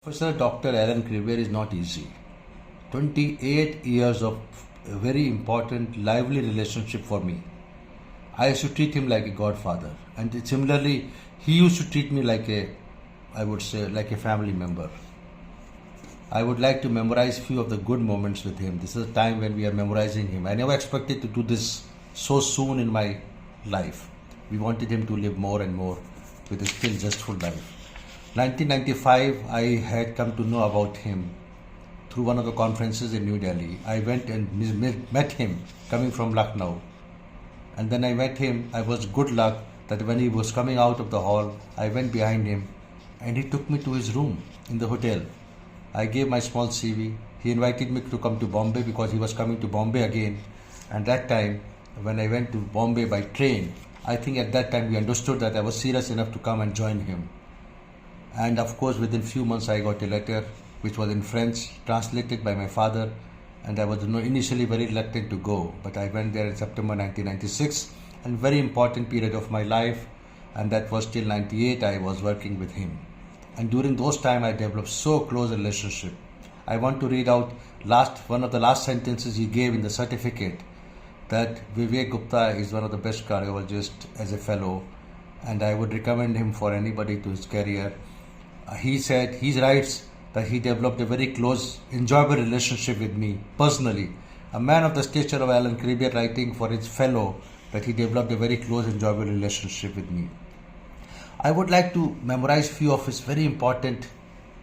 Professor Dr. Alain Cribier is not easy. 28 years of a very important, lively relationship for me. I used to treat him like a godfather, and similarly, he used to treat me like I would say, like a family member. I would like to memorize few of the good moments with him. This is a time when we are memorizing him. I never expected to do this so soon in my life. We wanted him to live more and more with a still zestful life. 1995, I had come to know about him through one of the conferences in New Delhi. I went and met him coming from Lucknow. And then I met him. I was good luck that when he was coming out of the hall, I went behind him and he took me to his room in the hotel. I gave my small CV. He invited me to come to Bombay because he was coming to Bombay again. And that time, when I went to Bombay by train, I think at that time we understood that I was serious enough to come and join him. And of course, within few months, I got a letter which was in French, translated by my father. And I was initially very reluctant to go, but I went there in September 1996, and very important period of my life. And that was till 98. I was working with him, and during those time, I developed so close a relationship. I want to read out one of the last sentences he gave in the certificate, that Vivek Gupta is one of the best cardiologists as a fellow, and I would recommend him for anybody to his career. He writes that he developed a very close, enjoyable relationship with me personally. A man of the stature of Alain Cribier writing for his fellow that he developed a very close, enjoyable relationship with me. I would like to memorize few of his very important,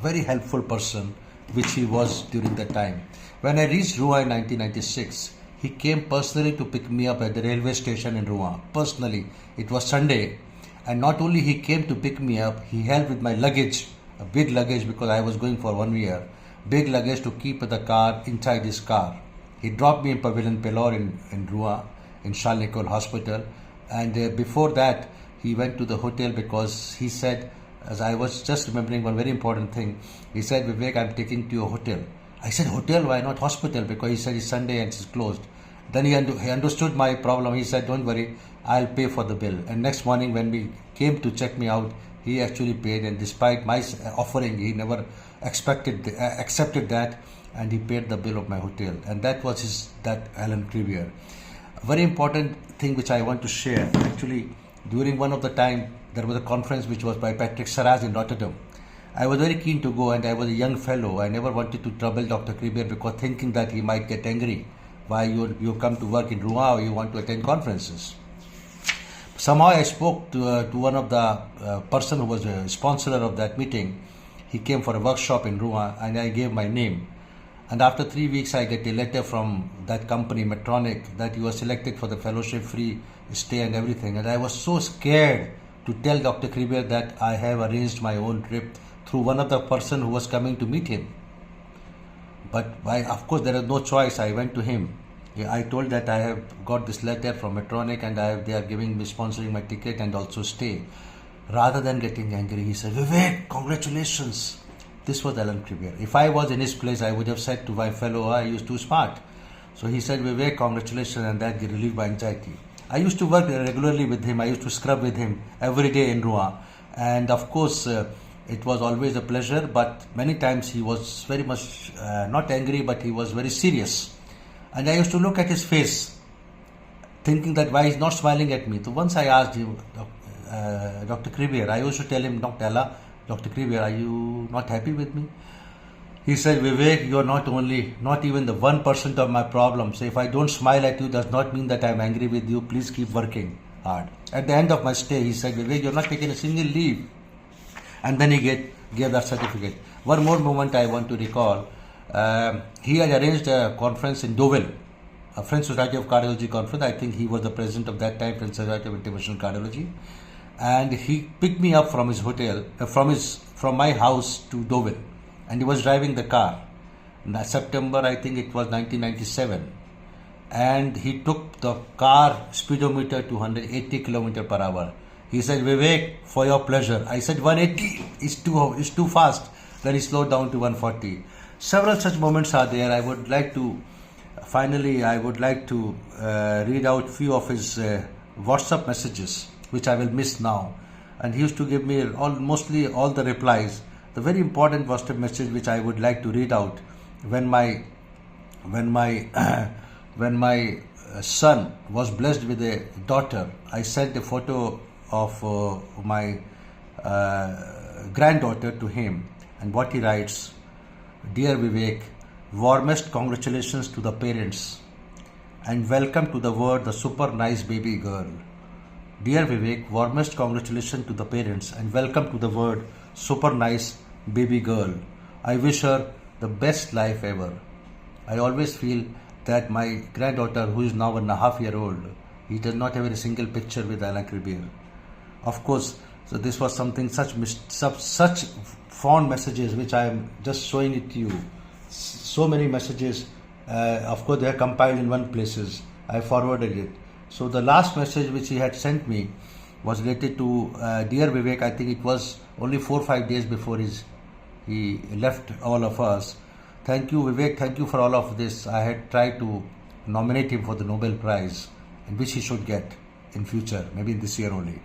very helpful person, which he was during that time. When I reached Rouen in 1996, he came personally to pick me up at the railway station in Rouen. Personally, it was Sunday. And not only he came to pick me up, he helped with my luggage, a big luggage because I was going for 1 year, big luggage to keep the car inside his car. He dropped me in Pavilion Pelor in Rouen, in Charles Nicolle Hospital. And before that, he went to the hotel because he said, as I was just remembering one very important thing, he said, Vivek, I'm taking to your hotel. I said, hotel, why not hospital? Because he said it's Sunday and it's closed. Then he understood my problem. He said, don't worry, I'll pay for the bill. And next morning when we came to check me out, he actually paid. And despite my offering, he never accepted that. And he paid the bill of my hotel. And that was that Alain Cribier. A very important thing which I want to share. Actually, during one of the time, there was a conference which was by Patrick Sarraz in Rotterdam. I was very keen to go, and I was a young fellow. I never wanted to trouble Dr. Cribier because thinking that he might get angry. Why you come to work in Rouen or you want to attend conferences. Somehow I spoke to one of the person who was a sponsor of that meeting. He came for a workshop in Rouen and I gave my name. And after 3 weeks I get a letter from that company, Medtronic, that you are selected for the fellowship, free stay and everything. And I was so scared to tell Dr. Cribier that I have arranged my own trip through one of the person who was coming to meet him. But of course there is no choice. I went to him. I told that I have got this letter from Medtronic and they are giving me, sponsoring my ticket and also stay. Rather than getting angry, he said, Vivek, congratulations. This was Alain Cribier. If I was in his place, I would have said to my fellow, you too smart. So he said, Vivek, congratulations, and that relieved my anxiety. I used to work regularly with him. I used to scrub with him every day in Rouen. And of course, it was always a pleasure, but many times he was very much not angry, but he was very serious. And I used to look at his face, thinking that why he's not smiling at me. So once I asked him, Dr. Cribier, I used to tell him, Dr. Cribier, are you not happy with me? He said, Vivek, you're not even the 1% of my problem. So if I don't smile at you, does not mean that I'm angry with you. Please keep working hard. At the end of my stay, he said, Vivek, you're not taking a single leave. And then he gave that certificate. One more moment I want to recall. He had arranged a conference in Deauville, a French Society of Cardiology conference. I think he was the president of that time, French Society of Interventional Cardiology. And he picked me up from his hotel, from my house to Deauville. And he was driving the car. In September, I think it was 1997. And he took the car speedometer to 180 km per hour. He said, Vivek, for your pleasure. I said, 180 is too fast. Then he slowed down to 140. Several such moments are there. I would like to read out few of his WhatsApp messages, which I will miss now. And he used to give me mostly all the replies. the very important WhatsApp message which I would like to read out when my when my son was blessed with a daughter. I sent a photo of my granddaughter to him, and what he writes: "Dear Vivek, warmest congratulations to the parents and welcome to the world the super nice baby girl. Dear Vivek, warmest congratulations to the parents and welcome to the world super nice baby girl. I wish her the best life ever. I always feel that my granddaughter, who is now 1.5 years old, he does not have a single picture with Alain Cribier." Of course, so this was something, such fond messages which I am just showing it to you. So many messages, of course they are compiled in one places. I forwarded it. So the last message which he had sent me was related to Dear Vivek. I think it was only 4 or 5 days before he left all of us. "Thank you Vivek, thank you for all of this. I had tried to nominate him for the Nobel Prize, and which he should get in future, maybe this year only."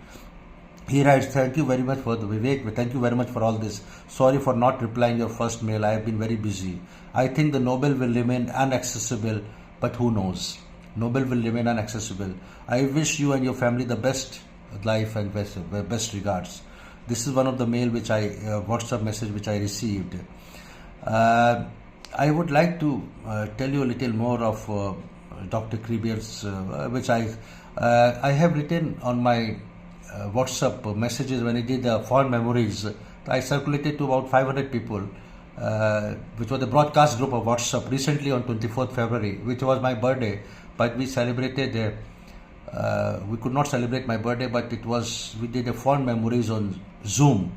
He writes, "Thank you very much for the Vivek. Thank you very much for all this. Sorry for not replying your first mail. I have been very busy. I think the Nobel will remain inaccessible, but who knows? Nobel will remain inaccessible. I wish you and your family the best life and best regards." This is one of the mail which WhatsApp message which I received. I would like to tell you a little more of Dr. Cribier's, which I have written on my WhatsApp messages when he did the fond memories. I circulated to about 500 people, which was the broadcast group of WhatsApp recently on 24th February, which was my birthday. But we celebrated, we could not celebrate my birthday, but we did a fond memories on Zoom,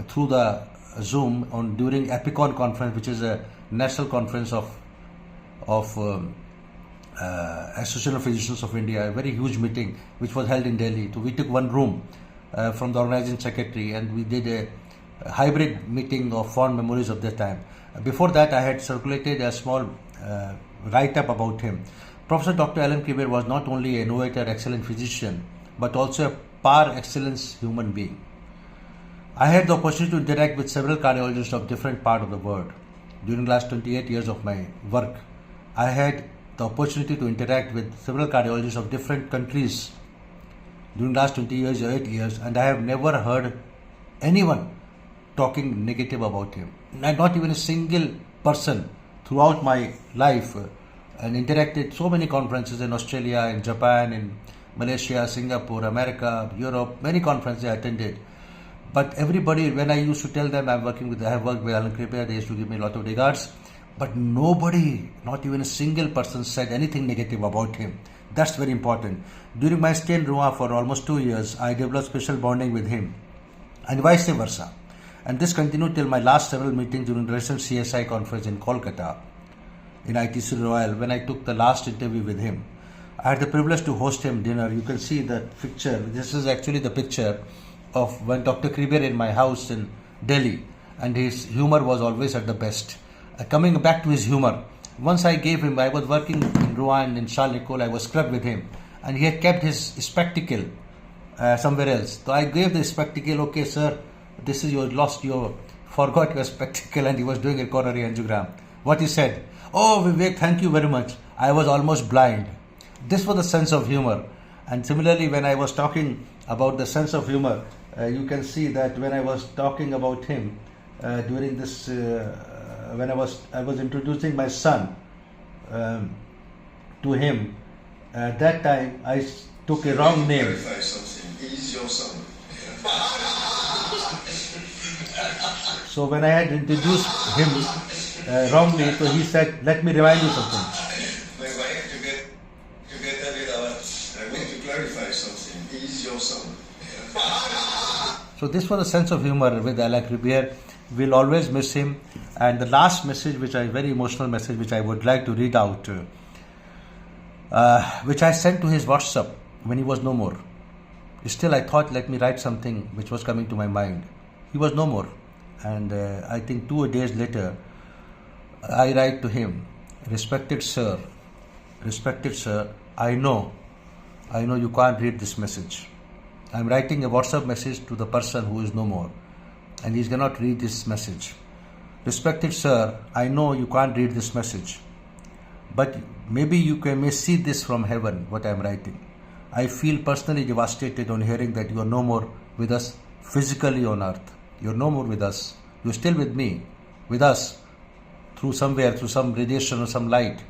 through the Zoom during Epicon conference, which is a national conference of Association of Physicians of India, a very huge meeting which was held in Delhi. So we took one room from the organizing secretary, and we did a hybrid meeting of fond memories of that time. Before that, I had circulated a small write-up about him. Professor Dr. Alain Cribier was not only an innovator, excellent physician, but also a par excellence human being. I had the opportunity to interact with several cardiologists of different parts of the world. During the last 28 years of my work, I had the opportunity to interact with several cardiologists of different countries during the last 28 years, and I have never heard anyone talking negative about him. Not even a single person throughout my life, and interacted so many conferences in Australia, in Japan, in Malaysia, Singapore, America, Europe, many conferences I attended. But everybody, when I used to tell them I have worked with Alain Cribier, they used to give me a lot of regards. But nobody, not even a single person, said anything negative about him. That's very important. During my stay in Rouen for almost 2 years, I developed special bonding with him, and vice versa. And this continued till my last several meetings during the recent CSI conference in Kolkata, in ITC Royal, when I took the last interview with him. I had the privilege to host him dinner. You can see that picture. This is actually the picture of when Dr. Cribier in my house in Delhi, and his humor was always at the best. Coming back to his humor, once I was working in Rouen in Charles Nicole, I was scrubbed with him, and he had kept his spectacle somewhere else. So I gave the spectacle, "Okay sir, this is you forgot your spectacle," and he was doing a coronary angiogram. What he said: "Oh Vivek, thank you very much. I was almost blind." This was the sense of humor. And similarly, when I was talking about the sense of humor, you can see that when I was talking about him during this, when I was introducing my son to him, that time I took a wrong name. He's your son. So when I had introduced him wrongly, so he said, "Let me remind you something." I want to clarify something. He's your son. So this was a sense of humor with Alain Cribier. We'll always miss him. And the last message, very emotional message, which I would like to read out, which I sent to his WhatsApp when he was no more. Still, I thought, let me write something which was coming to my mind. He was no more. And I think 2 days later, I write to him, respected sir, I know you can't read this message. I'm writing a WhatsApp message to the person who is no more. and he cannot read this message. Respected sir, I know you can't read this message, but maybe may see this from heaven, what I am writing. I feel personally devastated on hearing that you are no more with us physically on earth. You are no more with us. You are still with me, with us, through somewhere, through some radiation or some light,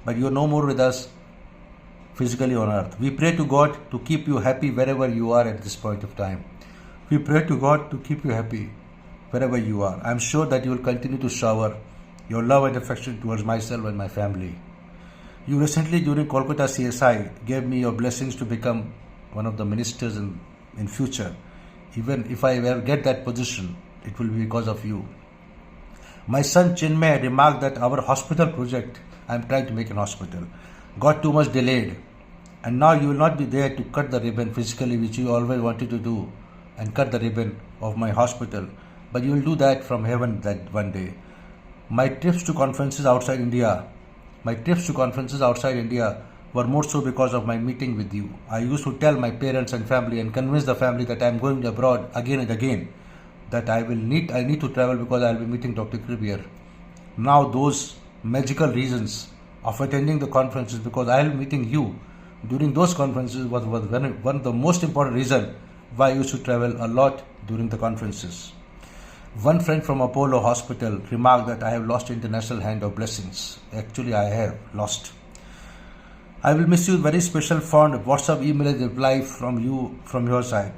but you are no more with us physically on earth. We pray to God to keep you happy wherever you are at this point of time. We pray to God to keep you happy wherever you are. I am sure that you will continue to shower your love and affection towards myself and my family. You recently during Kolkata CSI gave me your blessings to become one of the ministers in future. Even if I ever get that position, it will be because of you. My son Chinmay remarked that our hospital project, I am trying to make an hospital, got too much delayed, and now you will not be there to cut the ribbon physically, which you always wanted to do, and cut the ribbon of my hospital, but you will do that from heaven that one day. My trips to conferences outside India were more so because of my meeting with you. I used to tell my parents and family and convince the family that I am going abroad again and again, that I need to travel because I will be meeting Dr. Cribier. Now those magical reasons of attending the conferences because I will be meeting you during those conferences was one of the most important reason why you should travel a lot during the conferences. One friend from Apollo Hospital remarked that I have lost international hand of blessings. Actually, I have lost. I will miss you. Very special fond WhatsApp email reply from you from your side.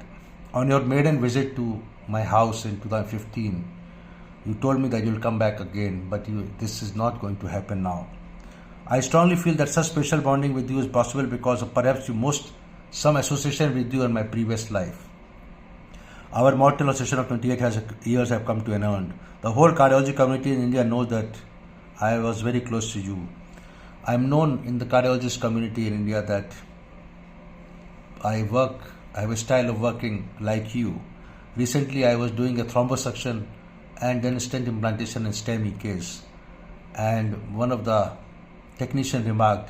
On your maiden visit to my house in 2015, you told me that you will come back again, but this is not going to happen now. I strongly feel that such special bonding with you is possible because of perhaps some association with you in my previous life. Our mortal association of 28 years have come to an end. The whole cardiology community in India knows that I was very close to you. I am known in the cardiologist community in India that I have a style of working like you. Recently I was doing a thrombosuction and then stent implantation in STEMI case. And one of the technician remarked,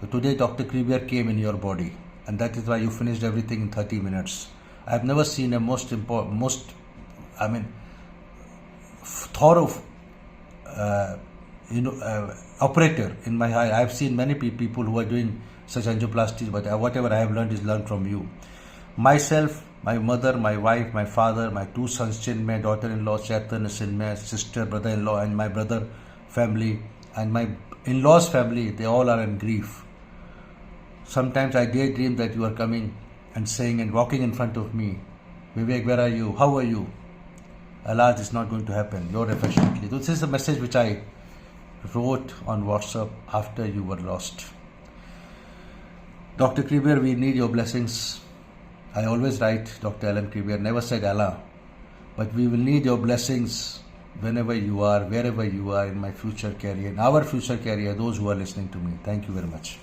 so today Dr. Cribier came in your body and that is why you finished everything in 30 minutes. I have never seen a thorough operator in my eye. I have seen many people who are doing such angioplasties, but whatever I have learned is learned from you. Myself, my mother, my wife, my father, my two sons, Chinmay, daughter-in-law, Chaitan, Chinmay, sister, brother-in-law, and my brother family, and my in-laws family, they all are in grief. Sometimes I daydream that you are coming and saying and walking in front of me, Vivek, where are you? How are you? Alas, it's not going to happen. Yours affectionately. This is a message which I wrote on WhatsApp after you were lost. Dr. Cribier, we need your blessings. I always write Dr. Alain Cribier, never said Alain. But we will need your blessings whenever you are, wherever you are in my future career, in our future career, those who are listening to me. Thank you very much.